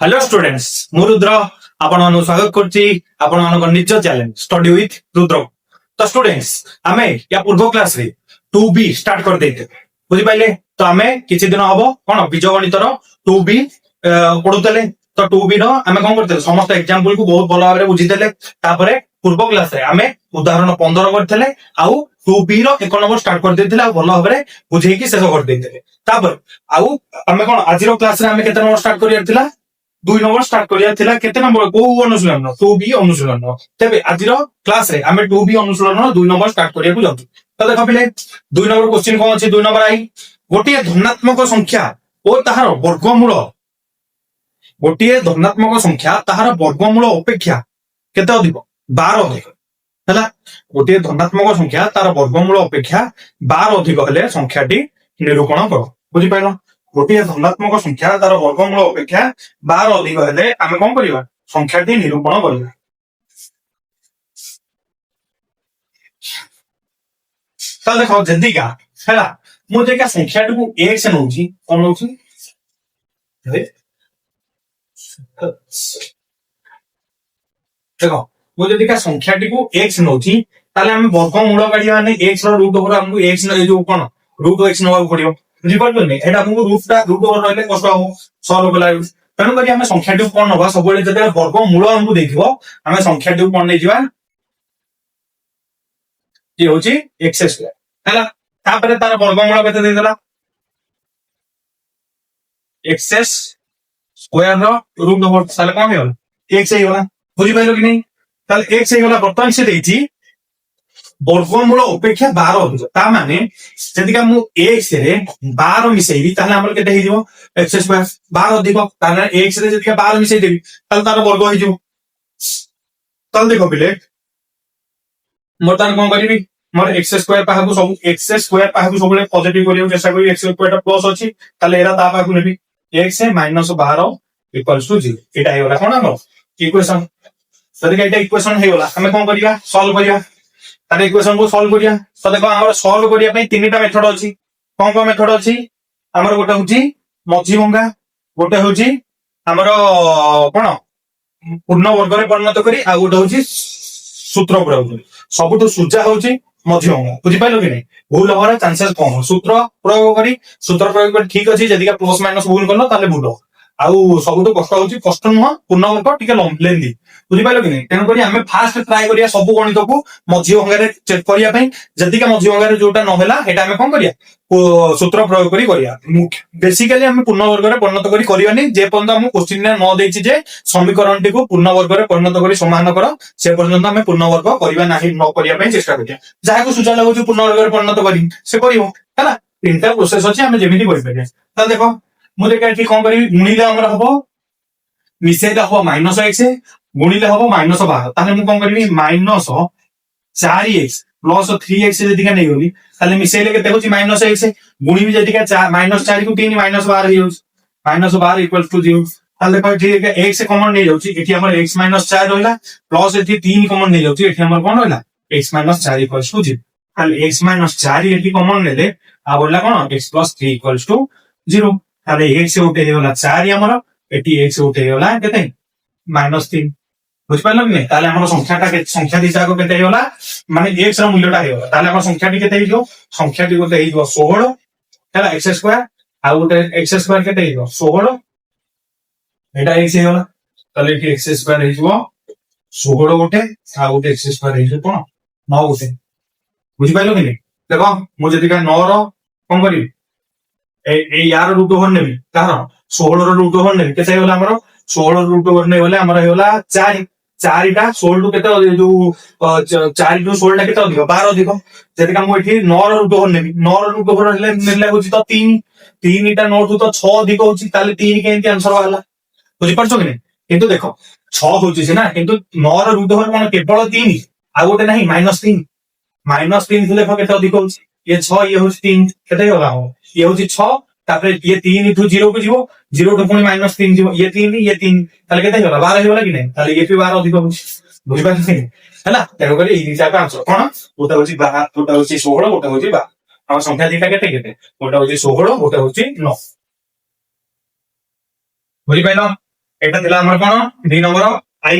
Hello students मु रुद्र आपण मानु स्वागत करछि आपण मानक निज चैलेंज स्टडी विथ रुद्र। तो स्टूडेंट्स आमे या पूर्व क्लास रे 2b स्टार्ट कर देते बुझि पाइले। तो आमे किछि दिन हबो कोन बीजगणितर 2b पढुतले। तो 2b रो आमे कोन करते समस्त एग्जांपल को बहुत भलो भाबरे बुझि देले। तापरे पूर्व क्लास रे आमे उदाहरण 15 करथले आउ 2b रो 1 नंबर स्टार्ट कर देथिले आ भलो भाबरे बुझेई कि शेष कर देथिले। तापर आउ आमे कोन आजिरो क्लास रे आमे केते नंबर स्टार्ट करियार थिला 2 नंबर स्टार्ट करिया थिला केते नंबर को अनुशीलन 2b अनुशीलन। तबे आजिरो क्लास रे आमे 2b अनुशीलन 2 नंबर स्टार्ट करिया को जाउछु। तो देखो पिले 2 नंबर क्वेश्चन कोन अछि 2 नंबर आई गोटिए धनात्मक संख्या ओ ताहार वर्गमूल गोटिए धनात्मक संख्या ताहार वर्गमूल अपेक्षा केते अधिक 12 अधिक हैला। गोटिए धनात्मक संख्या तार वर्गमूल अपेक्षा 12 अधिक हेले संख्याटी निरूपण करो बुझि पाइलो। गोटिए धनात्मक संख्या तार वर्गमूल अपेक्षा 12 अधिक हेले आमे कोन करिवा संख्याटी निरूपण करिवा। तो देखो जदिका हैला मु जेका संख्याटी को x नउची कोन नउची देखो मु जदिका संख्याटी को x नउची ताले आमे वर्गमूल काढिया ने x रो रूट ओवर हमको x न जो कोन रूट x नवा पड़ियो बुझि पारलो ने एटा हमको रूट ओवर रहले कष्ट हो सॉल्व कला तनु करी हमें संख्याटी को कोन नबा सबले जते वर्गमूल हमको देखिबो हमें संख्याटी को कोन नै जिवा ये होची x स्क्वायर हैला। तापरे तार वर्गमूल केते दे देला x square rho root over साले कोन हेला x हे होला बुझि पाइलो कि नै। ताले x हे होला बर्तमान से देछि वर्गमूल अपेक्षा 12 अधिक ता माने जदिका मु x रे 12 मिसेइबी ताले हमर केते हे जिवो x स्क्वायर 12 अधिक ताने x रे जदिका 12 मिसेइ देबी ताले तार वर्ग हे जिवो। ताले देखो बिले मोर तान कोन करिवि मोर x स्क्वायर पाहाकु सब x स्क्वायर पाहाकु सबले पॉजिटिव करियो चेष्टा करी x स्क्वायर ता प्लस अछि ताले एरा ता पाहाकु नेबी x - 12 = 0 एटा हे होला कोन हमर इक्वेशन। जदिका एटा इक्वेशन हे होला हमें कोन करिया सॉल्व करिया तारे इक्वेशन को सॉल्व करिया। तो देखो हमर सॉल्व करिया पई तीनटा मेथड अछि कोन कोन मेथड अछि हमर गोटे होची मझी भंगा गोटे होची हमर कोन पूर्ण वर्ग रे परिणत करी आ गोटे होची सूत्र प्रयोग करी सबटु सुजा होची मझी भंगा बुझि पाइलो कि नै भूल होरा चांसेस कम सूत्र प्रयोग करी ठीक अछि जदिका प्लस माइनस भूल करलो ताले भूल आउ सबटु कष्ट होची कष्ट नुह पूर्ण वर्ग टिके लेंदी बुझि पाइलो कि नै। तेन करी हमें फास्ट ट्राई करिया सब गणित को मझी भंगा रे चेक करिया पई जदिका मझी भंगा रे जोटा न होला एटा हमें कोन करिया सूत्र प्रयोग करिया। बेसिकली हमें पूर्ण वर्ग रे परिणत करी करियानी जे पर्यंत हम क्वेश्चन ने न देछि जे समीकरणटी को पूर्ण वर्ग रे परिणत करी समान कर से पर्यंत हमें पूर्ण वर्ग करिवा नाही न करिया पई चेष्टा करिया। जाहा को सुजा लागो पूर्ण वर्ग रे परिणत करी से करियो हैला तीनटा प्रोसेस अछि हमें जेमिति करि परिया। त देखो मु देखा एठी कोन करी गुणिले हमर हबो मिसेइला हबो -x गुणिले हबो -12 ताले मु कोन करबी -4x प्लस 3x जदिका नै होली ताले मिसेइले केते होची -x गुणी भी जदिका 4 को 3 -12 हे होची -12 = 0 ताले कोइ ठीक है x कॉमन नै जाउची एठी हमर x - 4 रहला प्लस एठी 3 कॉमन नै जाउची एठी हमर कोन रहला x - 4 = 0 ताले x - 4 एठी कॉमन नेले आ बोलला कोन x + 3 = 0 ताले x उठे होला 4 हमर एठी x उठे होला केते -3 बुझ पाइलो कि नै। ताले हमर संख्या दिशा को केते होला माने x रो मूल्यटा हे होला ताले हमर संख्याटी केते हिजो संख्याटी कोते हिजो 16 हैला x स्क्वायर आ गोटे x स्क्वायर केते हिजो 16 एटा x हे होला ताले एठी x स्क्वायर हिजो 16 गोटे आ गोटे x स्क्वायर हिजो कोन 9 गोटे बुझ पाइलो कि नै। देखो मु जदिका 9 रो कोन करी ए यार रूट ओवर नेबी कारण 16 रो रूट ओवर नेबी केते होला हमर 16 रूट ओवर नै होले हमर हे होला 4 4टा 16 टू केते जो 4 टू 16 टा केते अधिक 12 अधिक जदिका मु एठी 9 रो रूट ओवर नेबी 9 रो रूट ओवर ले नेला होची तो 3 टा 9 टू तो 6 अधिक होची ताले 3 केंति आंसर वाला बुझि परछो कि नै। किंतु देखो 6 होची से ना किंतु 9 रो रूट ओवर कोन केवल 3 आ गोटे नाही -3 से देखो केते अधिक होची ये 6 ये होची 3 केते होला हो ये होची 6 तापरे ये 3 टू 0 को जीवो 0 टू पुनी -3 जीवो ये 3 ताले केते होला 12 होला कि नै ताले ये 12 अधिक होची बुझि पाछी कि हैला। तेरो करे ई हिसाब आंसर कोन ओटा होची 12 ओटा होची 16 ओटा होची 12 हम संख्या दिटा केते ओटा होची 16 ओटा होची 9 बुझि पाइलो। এটা ଥିଲା ଆମର କଣ 2 ନମ୍ବର I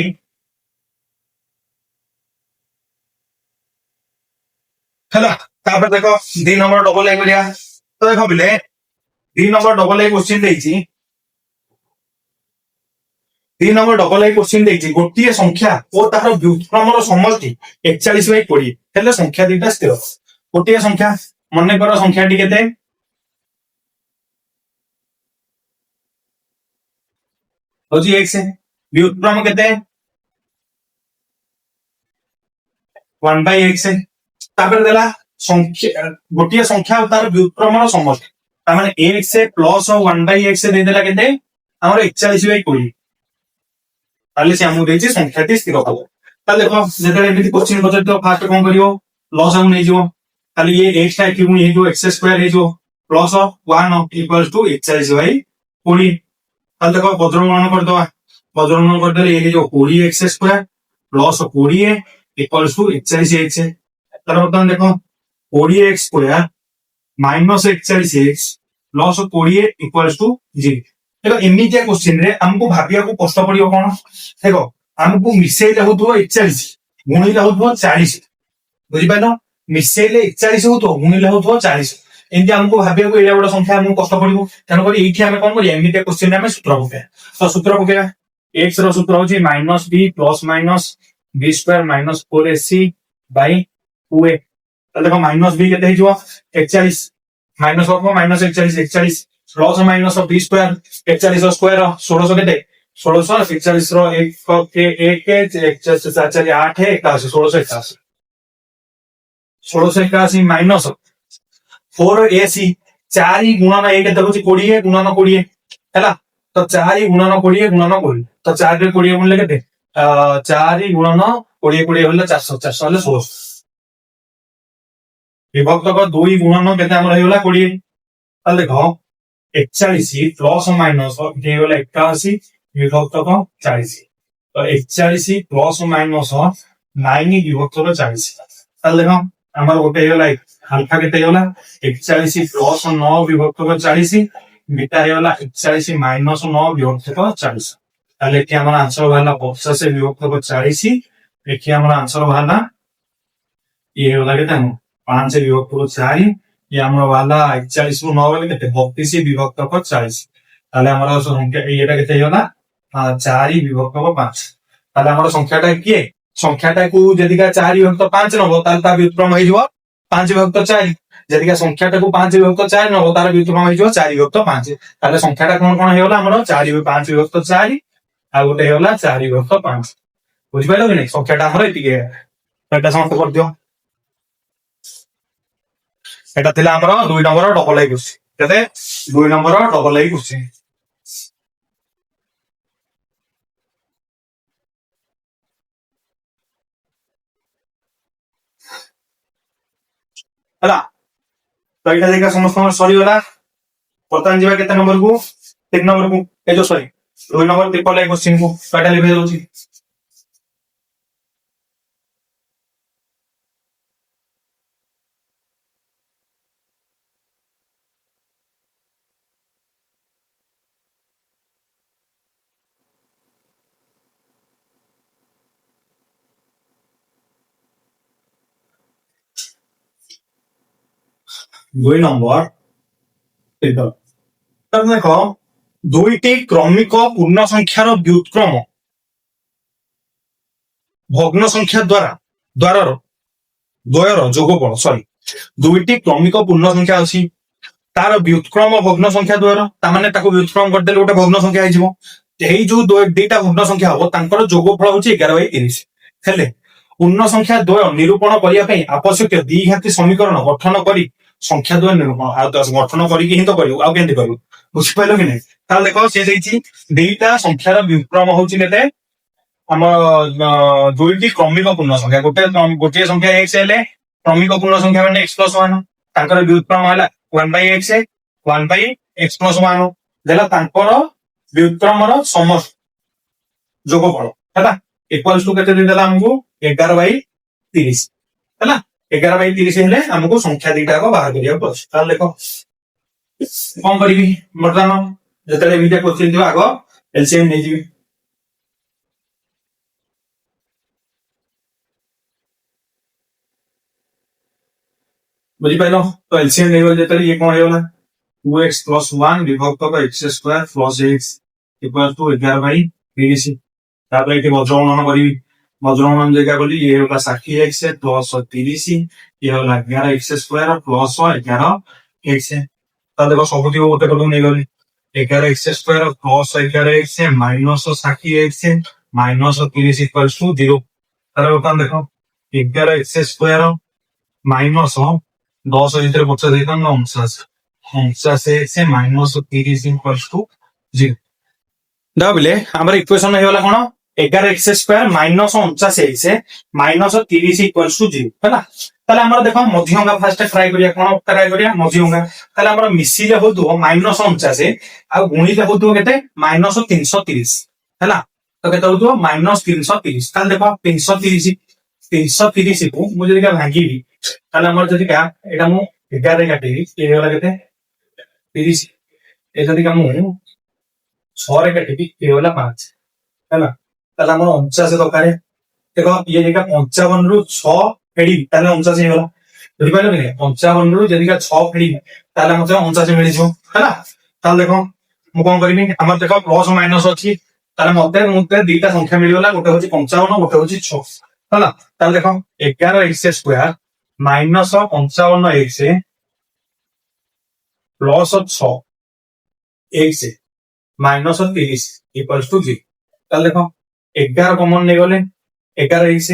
ହେଲା। ତାପରେ ଦେଖ 2 ନମ୍ବର ଡବଲ I କରିବା। ତ ଦେଖ ପିଲେ 2 ନମ୍ବର ଡବଲ I क्वेश्चन ଦେଇଛି। 2 ନମ୍ବର ଡବଲ I क्वेश्चन ଦେଇଛି ଗୋଟିଏ ସଂଖ୍ୟା ଓ ତାହାର ବ୍ୟୁତ୍କ୍ରମର ସମଷ୍ଟି 41/20 ହେଲେ ସଂଖ୍ୟା ଦିଟା ସ୍ଥିର। ଗୋଟିଏ ସଂଖ୍ୟା ମନେକର ସଂଖ୍ୟାଟି କେତେ ହଉଛି x ବ୍ୟୁତ୍କ୍ରମ କେତେ 1/x। ତାପରେ ଦେଲା ସଂଖ୍ୟା ଗୋଟିଏ ସଂଖ୍ୟା ଓ ତାର ବ୍ୟୁତ୍କ୍ରମର ସମଷ୍ଟି ତା ମାନେ x ପ୍ଲସ 1/x ଦେଇଦେଲା କେତେ ଆମର 41/20। ତାହେଲେ ସେ ଆମକୁ ଦେଇଛି ସଂଖ୍ୟାଟି ସ୍ଥିର ହବ। ତାହେଲେ ଦେଖ ଯେତେବେଳେ ଏମିତି କ୍ୱେଶ୍ଚିନ ପଚାରିଥିବ ଫାଷ୍ଟ କଣ କରିବ ଲସ୍ ଆମକୁ ନେଇଯିବ। ତାହେଲେ ଇଏ x ଟା ଏଠି ପୁଣି ହେଇଯିବ x ସ୍କୋୟାର ହେଇଯିବ ପ୍ଲସ 1 ଇକ୍ୱାଲ୍ସ ଟୁ 41/20। ତାହେଲେ ଦେଖ ବଜ୍ରଗଣନ କରିଦବା। ବଜ୍ରଗଣନ କରିଦେଲେ ଇଏ ହେଇଯିବ 20x square plus 20 equals to 41x। ତାହେଲେ ବର୍ତ୍ତମାନ ଦେଖ 20x square minus 41x plus 20 equals to 0। देखो एमितिया क्वेश्चन रे हमको भाबिया को कष्ट पड़ियो कोन देखो हमको मिसेइले होतो 41 गुणिले होतो 40 बुझि पाइलो मिसेइले 41 होतो गुणिले होतो 40 एंति हमको भाबिया को एडा बड संख्या हमको कष्ट पड़ियो तनो करी एठी हम कोन करी एमितिया क्वेश्चन रे हम सूत्र पके तो सूत्र पके x रो सूत्र होची minus b plus minus b square minus 4ac by 2a। देखो माइनस b केते हिजो 41 minus of minus 41 plus minus of b square 41 square 1600 केते 1600 41 रो 1 के 1 के 41 से 4 8 है 81 1681 माइनस 4ac 4 गुणन 1 केते होची 20 गुणन 20 हैला। तो 4 गुणन 20 गुणन 20 तो 4 रे 20 गुणले केते 4 गुणन 20 20 होले 400 400 होले 1600 विभक्तक 2 गुणन केते हमर हेला 20। ताले देखो 41 प्लस माइनस ये होला 81 विभक्तक 40 तो 41 प्लस माइनस 9 विभक्तक 40। ताले देखो हमर गोटे होला अल्फा केते होला 41 प्लस 9 विभक्तक 40 बीटा होला 41 माइनस 9 विभक्तक 40। ताले कि हमर आंसर होला 85 विभक्तक 40। एठी हमर आंसर होला ये होला केते 5 विभक्त 4 ये हमर वाला 41 रु 9 वाले केते 32 विभक्त 40। ताले हमर संख्या एटा केते होला 4 विभक्त 5। ताले हमर संख्याटा किए संख्याटा को जदिका 4 विभक्त 5 नबो ताले ता व्युत्क्रम होइजो 5 विभक्त 4 जदिका संख्याटा को 5 विभक्त 4 नबो तार व्युत्क्रम होइजो 4 विभक्त 5। ताले संख्याटा कोन कोन हेला हमर 4 5 विभक्त 4 आ गोटे हेला 4 विभक्त 5 बुझि पाइलो कि नै संख्याटा हमर एतिके एटा समस्त कर दियो। এটা ଥିଲା ଆମର 2 ନମ୍ବର ଡବଲ I क्वेश्चन କେତେ 2 ନମ୍ବର ଡବଲ I क्वेश्चन। ହେଲା ତ ଏଇଟା ଦେଖା ସମସ୍ତଙ୍କର ସରିଗଲା। ବର୍ତ୍ତମାନ ଯିବା କେତେ ନମ୍ବର କୁ 3 ନମ୍ବର କୁ ଏ जो sorry 2 number triple I question को ଏଟା ଲିଭେଇ ଦଉଛି। दुई नंबर देख दुईटी क्रमिक पूर्ण संख्यार व्युत्क्रम भग्न संख्या द्वारा द्वारा द्वयर जोगफल सॉरी दुईटी क्रमिक पूर्ण संख्या अच्छी तार व्युत्क्रम भग्न संख्या द्वारा तामाने ताको व्युत्क्रम करदेले गोटे भग्न संख्या आइजिवो एही जो दुईटा भग्न संख्या हबो तांकर जोगफल होची 11/30 हेले पूर्ण संख्या द्वय निरूपण करिया पई आवश्यक द्विघाती समीकरण गठन करी संख्या द्वय निरूपण गठन करिक ही तो करियो आ केंति करियो बुझि पाइलो कि नै। ताल देखो से देइची दुईटा संख्यार व्युत्क्रम होची केते हम दुईटी क्रमिक पूर्ण संख्या गोटे गोटे संख्या x हेले क्रमिक पूर्ण संख्या माने x + 1 तांकर व्युत्क्रम होला 1/x 1/x + 1 देला तांकर व्युत्क्रमर समस्त जोगफल हैला इक्वल्स टू केते देला हमको 11/30 हैला 11/30 हेले हमको संख्या दीटा को बाहर करिया पछ। ताल देखो कोन करिवि वर्तमान जतले एमिडिया क्वेश्चन दियो आगो एलसीएम नहीं जी बुझीपार तो एलसीएम नहीं बोल ये कौन होगा 2x+1 विभक्त x² plus x equal to 11 by 30 तापर ये वज्रगणन करी वज्रगणन जगह बोली ये होगा 60x प्लस 30 ये होगा 11x² प्लस 11x देखो सब गोटे कलम नहीं गली 11x² plus 11x minus 60x minus 30 equal to 0 बर्तमान देखो 11x² माइनस 10 ଭିତରେ 50 ଦେଇଥାନ୍ତ 59 ମାଇନସ 30 ଇକ୍ୱାଲ୍ସ ଟୁ 0 ଭାବିଲେ ଆମର ଇକ୍ୱେସନ ହେଇଗଲା କଣ 11x² minus 49x minus 30 equals to 0 ହେଲା ତାହେଲେ ଆମର ଦେଖ ମଝିଅଙ୍ଗା ଫାଷ୍ଟ ଟ୍ରାଏ କରିବା କଣ ଟ୍ରାଏ କରିବା ମଝିଅଙ୍ଗା ତାହେଲେ ଆମର ମିଶିଲେ ହଉଥିବ ମାଇନସ 49 ଆଉ ଗୁଣିଲେ ହଉଥିବ କେତେ ମାଇନସ 330 ହେଲା ତ କେତେ ହଉଥିବ ମାଇନସ 330 ତାହେଲେ ଦେଖ 330 କୁ ମୁଁ ଯଦି ଭାଙ୍ଗିବି ତାହେଲେ ଆମର ଯଦି ଏଇଟା ମୁଁ 11 କାଟିବି ହେଇଗଲା କେତେ 30 ଏ ଯଦି ମୁଁ 6 ରେ କାଟିବି ହେଇଗଲା 5 ହେଲା ତାହେଲେ ଆମର 49 ଦରକାର ଦେଖ ଇଏ ଯଦି 55 ରୁ 6 ଫେଡିବି ତାହେଲେ 49 ହେଇଗଲା ବୁଝିପାରିଲ କି 55 ରୁ ଯଦି 6 ଫେଡିବି ତାହେଲେ ମତେ 49 ମିଳିଯିବ ହେଲା ତାହେଲେ ଦେଖ ମୁଁ କଣ କରିବି ଆମର ଦେଖ ପ୍ଲସ ମାଇନସ ଅଛି ତାହେଲେ ମତେ ଦିଟା ସଂଖ୍ୟା ମିଳିଗଲା ଗୋଟେ ହଉଛି 55 ଗୋଟେ ହଉଛି 6 ହେଲା ତାହେଲେ ଦେଖ 11x² minus 55x plus 6x minus 30 equals to 0 ताले देखो 11 कॉमन नहीं गले 11x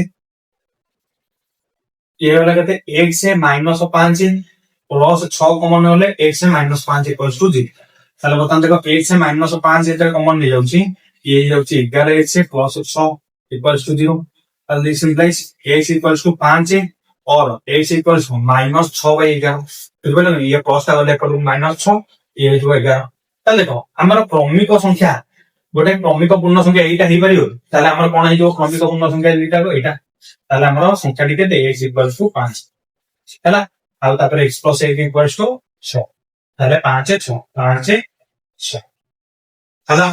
ये वाला कहते x माइनस 5 प्लस 6 कॉमन गले x माइनस 5 इक्वल्स टू 0 ताले बता देखो x माइनस 5 इधर कॉमन नहीं जाउची ये जाउची 11x प्लस 6 इक्वल्स टू 0 ताले this implies x equals to 5 और x इक्वल्स माइनस 6/11 ये प्लस का गले माइनस 6 ये जो 11 ताले देखो हमर क्रमिक संख्या गोटे क्रमिक पूर्ण संख्या एटा ही परियो ताले हमर कोन है जो क्रमिक पूर्ण संख्या एटा को एटा ताले हमर संख्या टिके x इक्वल्स टू 5 हैला आ तापर x + 1 इक्वल्स टू 6 ताले 5 6 5 6 हैला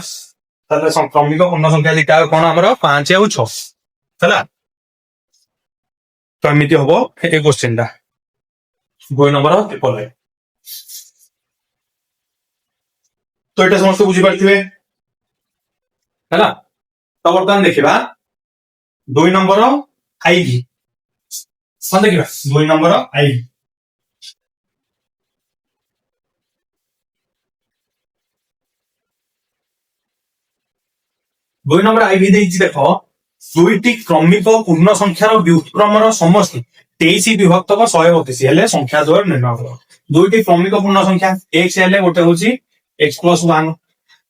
ताले क्रमिक पूर्ण संख्या एटा कोन हमर 5 और 6 हैला तो एमती हम ये क्वेश्चन टा 2 नंबर ट्रिपल है तो ये समस्त बुझीपारे है तो बर्तमान देखा 2 नंबर आई कौन देखा 2 नंबर आई 2 नंबर आई देख दुईटी क्रमिक पूर्ण संख्यार व्युत्क्रमर समष्टि 23 विभक्तक 132 हेले संख्या द्वय निर्णय कर दुईटी क्रमिक पूर्ण संख्या x हेले गोटे होची x+1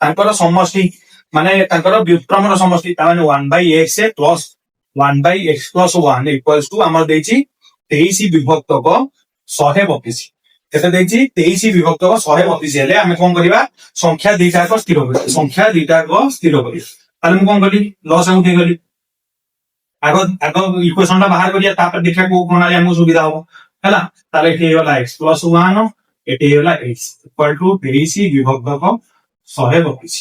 तांकर समष्टि माने तांकर व्युत्क्रमर समष्टि ताने 1/x plus 1/x+1 equals to हमर देची 23 विभक्तक 132 केते देची 23 विभक्तक 132 हेले हम कोन करबा संख्या दुईटा को स्थिर करिबा संख्या दुईटा को स्थिर करिबा ताले हम कोन करी लॉस आउट हे करी आगो आगो इक्वेशन टा बाहर करिया तापर देखा को प्रणाली हमको सुविधा हो हैला ताले एठी होला x+1 एठी होला x इक्वल टू 30 विभक्त 132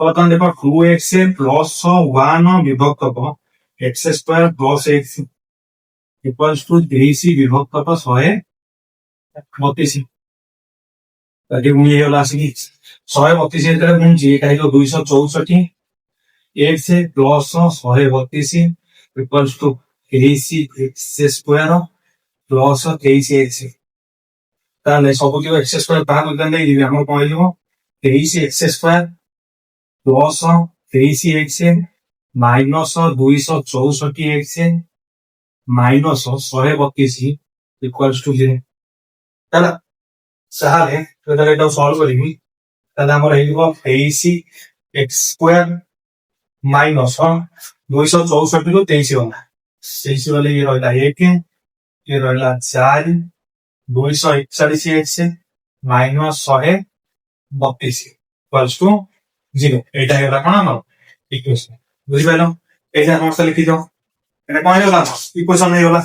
तो तन देखो 2x प्लस 1 विभक्त x² plus x equals to 30 विभक्त 132 ताकि गुणी होला आसी 132 एतरे गुणजी एटा हिलो 264 x plus 132 equals to 30x² plus 23x ताले सब जो x² बाहर करन दे दिबे हमर कोन हिजो 23x² plus 30x minus 264x minus 132 equals to 0 ताला साले तो एटा सॉल्व करिमी ताले हमर हिजो 23x² माइनस 264 को 23 होगा 23 वाले ये रहा 1 ये रहा 4 241x माइनस 132 इक्वल्स टू 0 एटा हेला कोन हमर इक्वेशन बुझि पाइलो एटा नोट्स लिखि दो एटा कोन होला इक्वेशन नै होला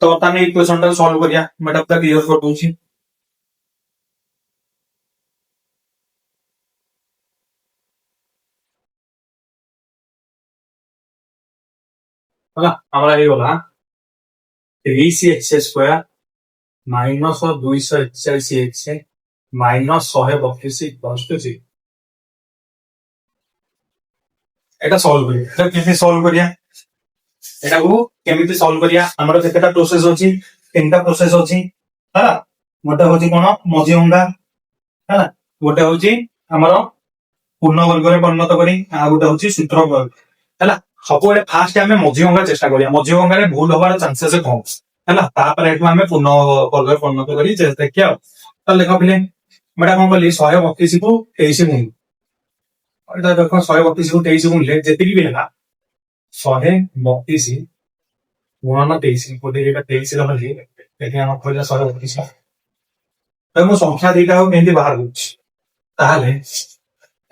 तो बर्तमान इक्वेशन टाକୁ सॉल्व करिया मैडम तक क्लियर कर दूची होला हमरा हे होला 3x² माइनस 241x माइनस 132 এটা সলভ করি এটা কেমনে সলভ করিয়া এটাକୁ କେମିତି ସଲ୍ଭ କରିବା ଆମର କେତେଟା ପ୍ରୋସେସ ଅଛି ତିନିଟା ପ୍ରୋସେସ ଅଛି ହେଲା ଗୋଟେ ହଉଛି କଣ ମଝି ଅଙ୍ଗା ହେଲା ଗୋଟେ ହଉଛି ଆମର ପୂର୍ଣ୍ଣ ବର୍ଗରେ ପରିଣତ କରି ଆଉ ଗୋଟେ ହଉଛି ସୂତ୍ର ବର୍ଗ ହେଲା ସବୁବେଳେ ଫାଷ୍ଟ ଆମେ ମଝି ଅଙ୍ଗା ଚେଷ୍ଟା କରିବା ମଝି ଅଙ୍ଗାରେ ଭୁଲ ହବାର ଚାନ୍ସେସ କମ ହେଲା ତାପରେ ଏଠୁ ଆମେ ପୂର୍ଣ୍ଣ ବର୍ଗରେ ପରିଣତ କରି ଦେଖିବା ତାହେଲେ ଦେଖ ପିଲେ ମୁଁ କଣ କଲି 132 କୁ 23 ଗୁଣିଲି ଏଇଟା ଦେଖ 132 କୁ 23 ଗୁଣିଲେ ଯେତିକି ବି ହେଲା 132 गुणन 23 कोटे एटा 23 रहली एठी हम कहला 132 त मो संख्या देटा हो केंती बाहर होछ ताले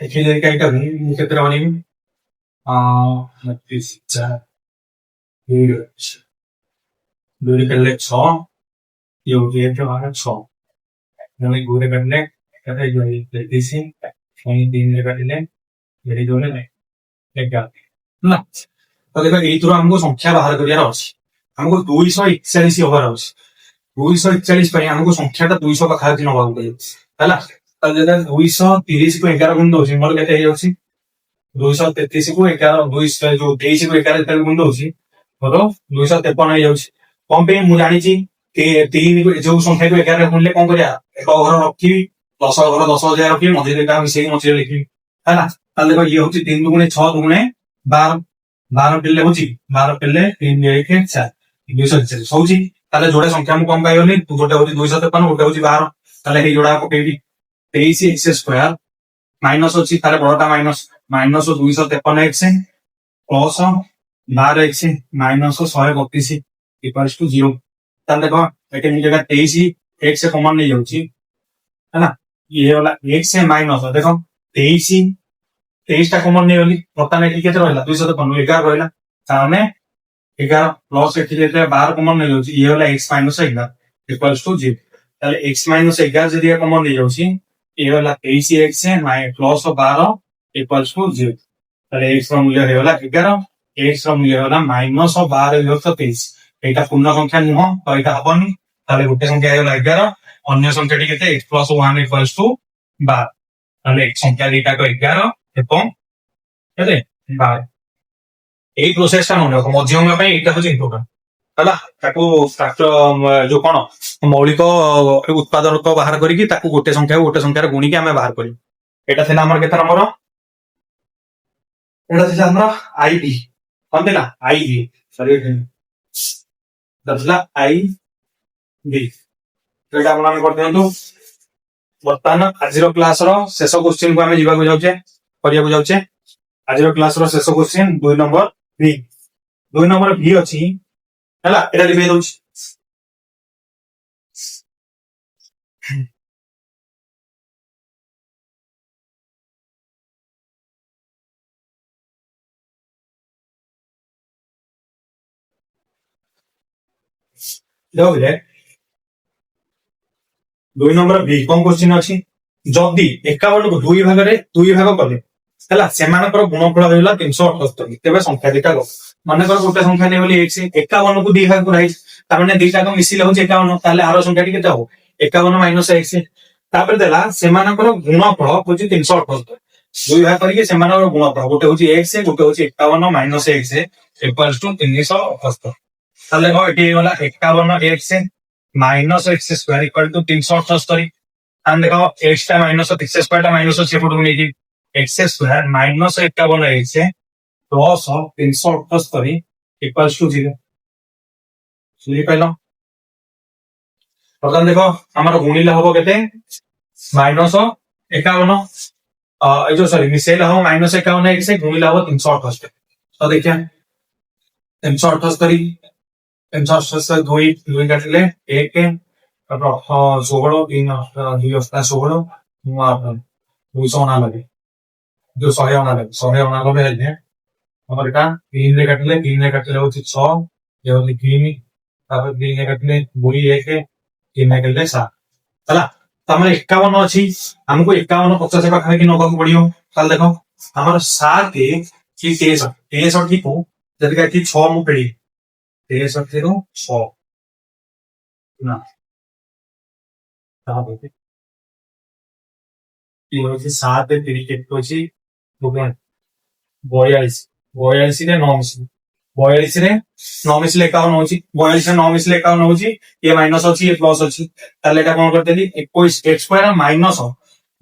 एठी जे काइटा भी मु केतरा बनी 32 4 2 कले 6 यो ये के बाहर 6 नले गुरे करने कते जो 33 आणि 3 ले करले एठी जोले ने एक ना तो देखो एइतरो हमको संख्या बाहर करियार अछि हमको 241 हबार अछि 241 ପାଇଁ हमको संख्याटा 200 ପାଖାପାଖି ନବାକୁ ପଡିବ ହେଲା ତ ଯେଟା 230 କୁ 11 ଗୁଣ ଦଉଛି ମୋର କେତେ ହେଇଯାଉଛି 233 କୁ 11 200 ଯୋଉ 23 କୁ 11 ଯେତେବେଳେ ଗୁଣ ଦଉଛି ମୋର 253 ହେଇଯାଉଛି କଣ ପାଇଁ ମୁଁ ଜାଣିଛି କି 3 କୁ ଯୋଉ ସଂଖ୍ୟାକୁ 11 ଗୁଣିଲେ କଣ କରିବା ଏକ ଘର ରଖିବି 10 ଘର 10,000 ରଖିବି ମଝିରେ ଏଟା ମିଶେଇକି ମଝିରେ ଲେଖିବି ହେଲା ତାହେଲେ ଦେଖ ଇଏ ହଉଛି 3 ଗୁଣେ 6 ଗୁଣେ 12 12 ପିଲେ ହଉଛି 12 ପିଲେ 3 1 4 241 ହଉଛି ତାହେଲେ ଯୋଡେ ସଂଖ୍ୟା ମୁଁ କମ ପାଇଗଲି ଗୋଟେ ହଉଛି 253 ଗୋଟେ ହଉଛି 12 ତାହେଲେ ଏଇ ଯୋଡା ପକେଇବି 23x² ମାଇନସ ଅଛି ତାହେଲେ ବଡଟା minus minus 253x plus 12x minus 132 equals to 0 ତାହେଲେ ଦେଖ ଏଠି ମୁଁ ଜାଗା 23x କମନ ନେଇ ଯାଉଛି ହେଲା ଇଏ ହେଲା x ମାଇନସ ଦେଖ 23 ଟା କମନ ନେଇ ଗଲି ବର୍ତ୍ତମାନ ଏଠି କେତେ ରହିଲା 253 11 ରହିଲା ତାମାନେ 11 प्लस एठी जेते 12 कॉमन नै जाउची ये वाला x - 11 इक्वल्स टू 0 ताले x - 11 जदि कॉमन नै जाउची ये वाला 23x प्लस 12 इक्वल्स टू 0 ताले x रो मूल्य हे वाला 11 x रो मूल्य होला माइनस 12 विभक्त 23 एटा पूर्ण संख्या नुह तो एटा हबनी ताले गुटे संख्या हे वाला 11 अन्य संख्या टी केते x + 1 इक्वल्स टू 12 ताले x संख्या दीटा को 11 एवं केते 12 এই প্রসেসটা মনে রাখো মধ্যমা ପାଇଁ এটা হচ্ছে ইম্পর্টেন্ট ହେଲା ତାକୁ ଯୋଉ କଣ ମୌଳିକ ଉତ୍ପାଦକ ବାହାର କରିକି ତାକୁ ଗୋଟେ ସଂଖ୍ୟାର ଗୁଣିକି ଆମେ ବାହାର କରିବୁ ଏଟା ଥିଲା ଆମର କେତେ ନମ୍ବର ଏଟା ଥିଲା ଆମର ଆଇବି କଣ ଥିଲା ଆଇବି ସରି ଏଟା ଥିଲା ଆଇବି ଏଟା ଆମେ କରିଦିଅନ୍ତୁ ବର୍ତ୍ତମାନ ଆଜିର କ୍ଲାସର ଶେଷ କ୍ୱେଶ୍ଚିନ୍ କୁ ଆମେ ଯିବାକୁ କରିବାକୁ ଯାଉଛେ ଆଜିର କ୍ଲାସର ଶେଷ question 2 number V 2 number V अछि हैला एटा लिखै दउछि देखो 2 नंबर V कोन क्वेश्चन अछि जदी 51 को 2 भाग रे 2 भाग कले ହେଲା ସେମାନଙ୍କର ଗୁଣଫଳ ହେଲା 378 ତେବେ ସଂଖ୍ୟା ଦିଟା ଗପ ମନେକର ଗୋଟେ ସଂଖ୍ୟା ନେଇଗଲି x 51 କୁ 2 ଭାଗ କରାଇଛି ତା ମାନେ ଦିଟା କ ମିଶିଲେ ହଉଛି 51 ତାହେଲେ ଆର ସଂଖ୍ୟାଟି କେତେ ହବ 51 - x ତାପରେ ଦେଲା ସେମାନଙ୍କର ଗୁଣଫଳ ହଉଛି 378 ଦୁଇ ଭାଗ କରିକି ସେମାନଙ୍କର ଗୁଣଫଳ ଗୋଟେ ହଉଛି x ଗୋଟେ ହଉଛି 51 - x ଇକ୍ୱାଲ୍ସ ଟୁ 378 ତାହେଲେ କଣ ଏଠି ହେଇଗଲା 51x - x² ଇକ୍ୱାଲ୍ ଟୁ 378 ତାହେଲେ ଦେଖ x ଟା ମାଇନସ x² ଟା ମାଇନସ ଅଛି ଏପଟକୁ ନେଇକି x² - 51x plus 378 equals to 0 सुनी पाइलो प्रथम देखो हमर गुणिला हबो केते माइनस 51 ए जो सॉरी मिसेला हो माइनस 51x गुणिला हबो 378 तो देखिए 378 378 2 काटले 1 16 3 2 16 299 जो 199 है हमारे का 3 रे काटले 6 ये वाली 3 ତାପରେ 2 କାଟିଲେ 2 1 3 କାଟିଲେ 7 ହେଲା। ତ ଆମର 51 ଅଛି, ଆମକୁ 51 50 ପାଖାପାଖି ନବାକୁ ପଡିବ। ତାହେଲେ ଦେଖ ଆମର 7 କି 63 କୁ ଯଦି କାଟି 6 ମୁଁ ଫେରି 63 ରୁ 6 ନା ତାପରେ ये होची 7 3 केते होची 42 42 रे 9 मिसले 42 रे 9 मिसले 51 होची 42 रे 9 मिसले 51 होची ये माइनस अछि ये प्लस अछि ताले एटा कोन करतेली 21 x स्क्वायर माइनस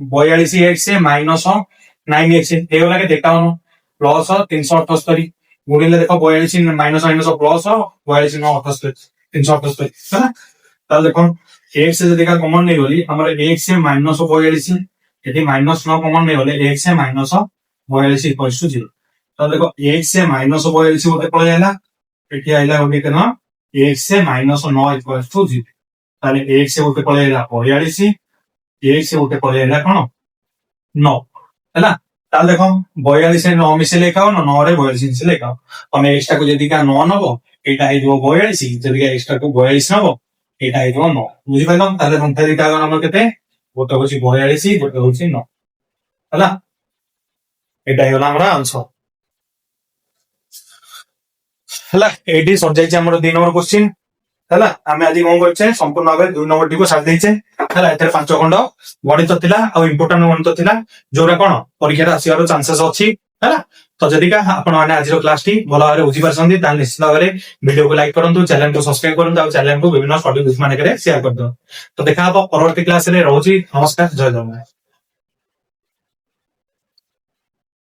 42 x से माइनस 9 x हे वाला के 51 प्लस 378 गुणिले देखो 42 माइनस माइनस प्लस 42 9 78 378 है ताले देखो x से जदी का कॉमन नहीं होली हमरे x से माइनस 42 यदि माइनस 9 कॉमन नहीं होले 1 से माइनस 42 इक्वल्स टू 0 तो देखो 1 से माइनस 42 होते पड़ जाएगा एठी आइला होगे केना 1 से माइनस 9 इक्वल्स टू 0 ताले 1 से होते पड़ जाएगा 42 1 से होते पड़ जाएगा कोन 9 हैला ताले देखो 42 से 9 मिसे लेखाओ 9 रे 42 मिसे लेखाओ तमे एक्स्ट्रा को जदी का 9 नबो एटा हे जो 42 जदी का एक्स्ट्रा को 42 नबो एटा हे जो 9 बुझि पाइलो ताले संख्या दिटा नंबर केते गोटे होची 42 गोटे होची 9 ହେଲା ଏଟା ହେଇଗଲା ଆମର ଆନ୍ସର ହେଲା। ଏଇଠି ସରିଯାଇଛି ଆମର 2 ନମ୍ବର क्वेश्चन ହେଲା। ଆମେ ଆଜି କଣ କରିଛେ ସମ୍ପୂର୍ଣ୍ଣ ଭାବରେ 2 ନମ୍ବର ଟିକୁ ସାରି ଦେଇଛେ ହେଲା। ଏଥିରେ 5 ଖଣ୍ଡ ଗଣିତ ଥିଲା ଆଉ ଇମ୍ପୋର୍ଟାଣ୍ଟ ଗଣିତ ଥିଲା ଯୋଉଟା କଣ ପରୀକ୍ଷାରେ ଆସିବାର ଚାନ୍ସେସ୍ ଅଛି ହେଲା। ତ ଯଦି ଆପଣ ମାନେ ଆଜିର କ୍ଲାସ ଟି ଭଲ ଭାବରେ ବୁଝି ପାରଛନ୍ତି ତାହେଲେ ନିଶ୍ଚିତ ଭାବରେ ଭିଡିଓକୁ ଲାଇକ୍ କରନ୍ତୁ, ଚ୍ୟାନେଲକୁ ସବସ୍କ୍ରାଇବ କରନ୍ତୁ ଆଉ ଚ୍ୟାନେଲକୁ ବିଭିନ୍ନ ଷ୍ଟଡି ବୁକ୍ ମାନଙ୍କରେ ସେୟାର କରିଦିଅନ୍ତୁ। ତ ଦେଖା ହବ ପରବର୍ତ୍ତୀ କ୍ଲାସରେ। ରହୁଛି ନମସ୍କାର, ଜୟ ଜଗନ୍ନାଥ।